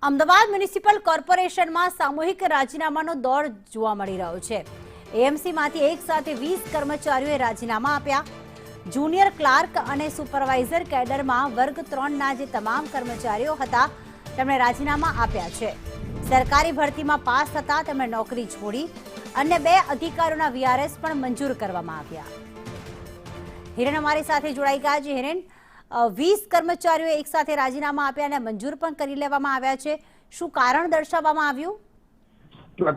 Ahmedabad municipal કોર્પોરેશનમાં સામૂહિક રાજીનામાનો દોર જોવા મળી રહ્યો છે। એએમસીમાંથી એક સાથે 20 કર્મચારીઓએ રાજીનામા આપ્યા। જુનિયર ક્લાર્ક અને સુપરવાઇઝર કેડરમાં વર્ગ 3ના જે તમામ કર્મચારીઓ હતા તેમણે રાજીનામા આપ્યા છે। સરકારી ભરતીમાં પાસ થતા તેમણે નોકરી છોડી અન્ય 2 અધિકારીઓના વીઆરએસ પણ મંજૂર કરવામાં આવ્યા। હિરેન અમારી સાથે જોડાઈ ગયા છે। હિરેન, 20 કર્મચારીઓ એક સાથે રાજીનામા આપ્યા અને મંજૂર પણ કરી લેવામાં આવ્યા છે। શું કારણ દર્શાવવામાં આવ્યું?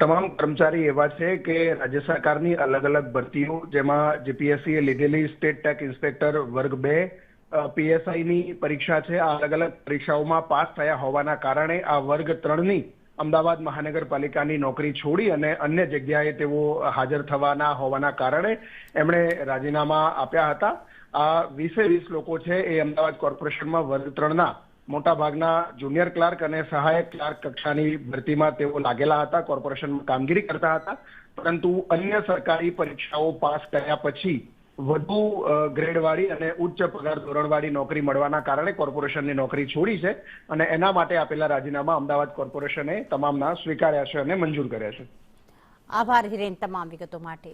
તમામ કર્મચારી એવા છે કે રાજ્ય સરકારની અલગ અલગ ભરતીઓ જેમાં જીપીએસસીએ લીધેલી સ્ટેટ ટેક ઇન્સ્પેક્ટર વર્ગ 2 પીએસઆઈની પરીક્ષા છે। આ અલગ અલગ પરીક્ષાઓમાં પાસ થયા હોવાના કારણે આ વર્ગ 3ની અમદાવાદ મહાનગરપાલિકાની નોકરી છોડી અને અન્ય જગ્યાએ તેઓ હાજર થવાના હોવાના કારણે એમણે રાજીનામા આપ્યા હતા। આ 20 લોકો છે એ અમદાવાદ કોર્પોરેશનમાં વર્ગ 3ના મોટાભાગના જુનિયર ક્લાર્ક અને સહાયક ક્લાર્ક કક્ષાની ભરતીમાં તેઓ લાગેલા હતા, કોર્પોરેશનમાં કામગીરી કરતા હતા, પરંતુ અન્ય સરકારી પરીક્ષાઓ પાસ કર્યા પછી વધુ ગ્રેડવાળી અને ઉચ્ચ પગાર ધોરણવાળી નોકરી મળવાના કારણે કોર્પોરેશનની નોકરી છોડી છે અને એના માટે આપેલા રાજીનામા અમદાવાદ કોર્પોરેશને તમામના સ્વીકાર્યા છે અને મંજૂર કર્યા છે। આભાર હિરેન, તમામ વિગતો માટે।